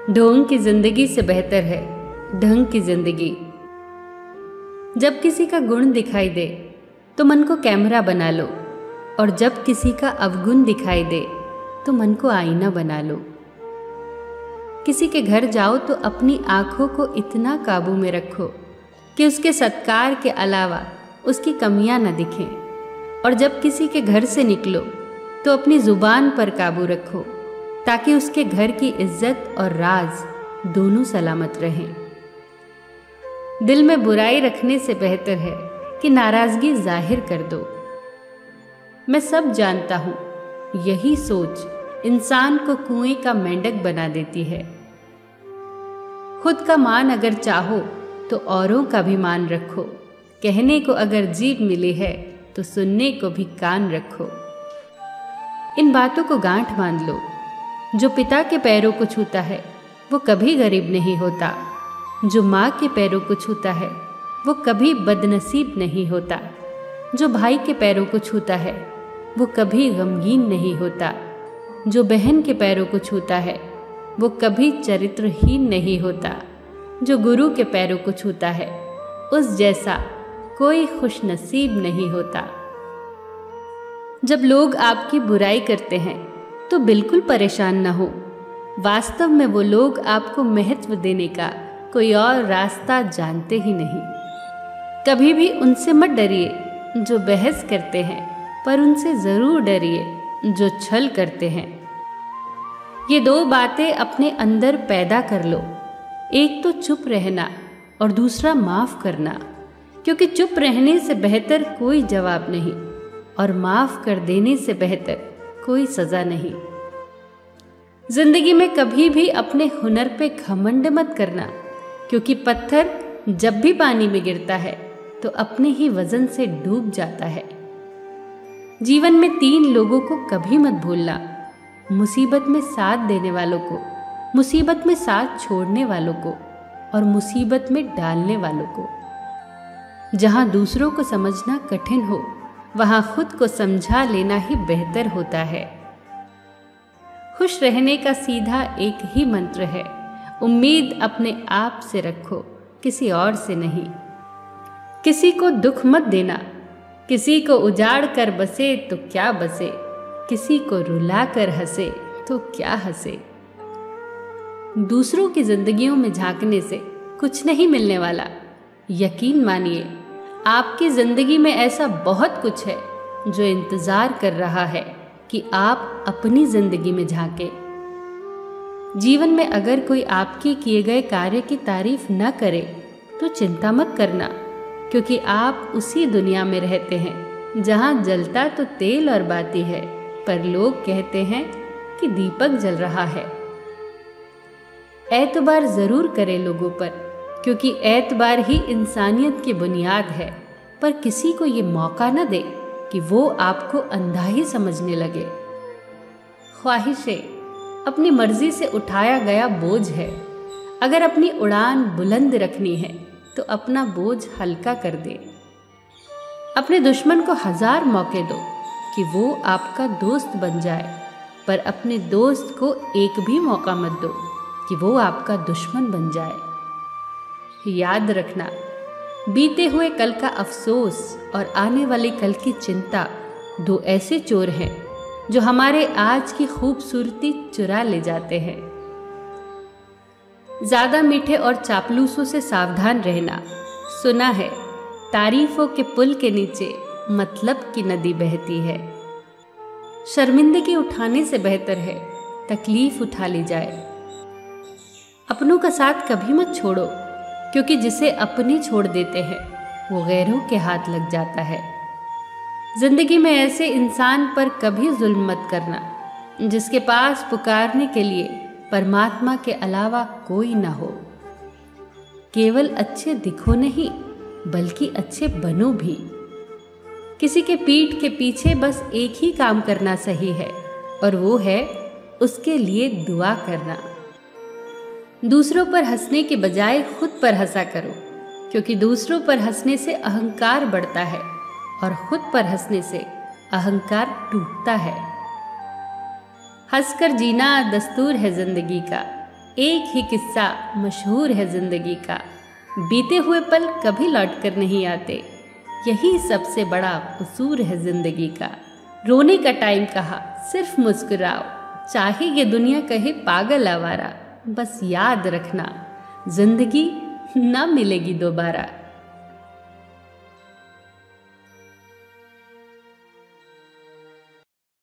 ढोंग की जिंदगी से बेहतर है ढंग की जिंदगी। जब किसी का गुण दिखाई दे तो मन को कैमरा बना लो, और जब किसी का अवगुण दिखाई दे तो मन को आईना बना लो। किसी के घर जाओ तो अपनी आंखों को इतना काबू में रखो कि उसके सत्कार के अलावा उसकी कमियां न दिखें, और जब किसी के घर से निकलो तो अपनी जुबान पर काबू रखो ताकि उसके घर की इज्जत और राज दोनों सलामत रहें। दिल में बुराई रखने से बेहतर है कि नाराजगी जाहिर कर दो। मैं सब जानता हूं, यही सोच इंसान को कुएं का मेंढक बना देती है। खुद का मान अगर चाहो तो औरों का भी मान रखो। कहने को अगर जीभ मिली है तो सुनने को भी कान रखो। इन बातों को गांठ बांध लो। जो पिता के पैरों को छूता है वो कभी गरीब नहीं होता। जो माँ के पैरों को छूता है वो कभी बदनसीब नहीं होता। जो भाई के पैरों को छूता है वो कभी गमगीन नहीं होता। जो बहन के पैरों को छूता है वो कभी चरित्रहीन नहीं होता। जो गुरु के पैरों को छूता है उस जैसा कोई खुशनसीब नहीं होता। जब लोग आपकी बुराई करते हैं तो बिल्कुल परेशान न हो। वास्तव में वो लोग आपको महत्व देने का कोई और रास्ता जानते ही नहीं। कभी भी उनसे मत डरिए जो बहस करते हैं, पर उनसे जरूर डरिए जो छल करते हैं। ये दो बातें अपने अंदर पैदा कर लो, एक तो चुप रहना और दूसरा माफ करना, क्योंकि चुप रहने से बेहतर कोई जवाब नहीं और माफ कर देने से बेहतर कोई सजा नहीं। जिंदगी में कभी भी अपने हुनर पे घमंड मत करना, क्योंकि पत्थर जब भी पानी में गिरता है तो अपने ही वजन से डूब जाता है। जीवन में 3 लोगों को कभी मत भूलना: मुसीबत में साथ देने वालों को, मुसीबत में साथ छोड़ने वालों को और मुसीबत में डालने वालों को। जहां दूसरों को समझना कठिन हो वहां खुद को समझा लेना ही बेहतर होता है। खुश रहने का सीधा एक ही मंत्र है: उम्मीद अपने आप से रखो, किसी और से नहीं। किसी को दुख मत देना। किसी को उजाड़ कर बसे तो क्या बसे, किसी को रुला कर हंसे तो क्या हंसे। दूसरों की जिंदगियों में झांकने से कुछ नहीं मिलने वाला। यकीन मानिए, आपकी जिंदगी में ऐसा बहुत कुछ है जो इंतजार कर रहा है कि आप अपनी जिंदगी में झांके। जीवन में अगर कोई आपके किए गए कार्य की तारीफ न करे तो चिंता मत करना, क्योंकि आप उसी दुनिया में रहते हैं जहां जलता तो तेल और बाती है, पर लोग कहते हैं कि दीपक जल रहा है। एतबार जरूर करें लोगों पर, क्योंकि एतबार ही इंसानियत की बुनियाद है, पर किसी को ये मौका न दे कि वो आपको अंधा ही समझने लगे। ख्वाहिशें अपनी मर्जी से उठाया गया बोझ है। अगर अपनी उड़ान बुलंद रखनी है तो अपना बोझ हल्का कर दे। अपने दुश्मन को 1000 मौके दो कि वो आपका दोस्त बन जाए, पर अपने दोस्त को एक भी मौका मत दो कि वो आपका दुश्मन बन जाए। याद रखना, बीते हुए कल का अफसोस और आने वाले कल की चिंता 2 ऐसे चोर हैं जो हमारे आज की खूबसूरती चुरा ले जाते हैं। ज्यादा मीठे और चापलूसों से सावधान रहना। सुना है तारीफों के पुल के नीचे मतलब की नदी बहती है। शर्मिंदगी उठाने से बेहतर है तकलीफ उठा ली जाए। अपनों का साथ कभी मत छोड़ो, क्योंकि जिसे अपने छोड़ देते हैं वो गैरों के हाथ लग जाता है। जिंदगी में ऐसे इंसान पर कभी जुल्म मत करना जिसके पास पुकारने के लिए परमात्मा के अलावा कोई ना हो। केवल अच्छे दिखो नहीं, बल्कि अच्छे बनो भी। किसी के पीठ के पीछे बस एक ही काम करना सही है, और वो है उसके लिए दुआ करना। दूसरों पर हंसने के बजाय खुद पर हंसा करो, क्योंकि दूसरों पर हंसने से अहंकार बढ़ता है और खुद पर हंसने से अहंकार टूटता है। हंसकर जीना दस्तूर है जिंदगी का, एक ही किस्सा मशहूर है जिंदगी का, बीते हुए पल कभी लौट कर नहीं आते, यही सबसे बड़ा कसूर है जिंदगी का। रोने का टाइम कहा सिर्फ मुस्कुराओ, चाहे ये दुनिया कहे पागल आवारा, बस याद रखना जिंदगी ना मिलेगी दोबारा।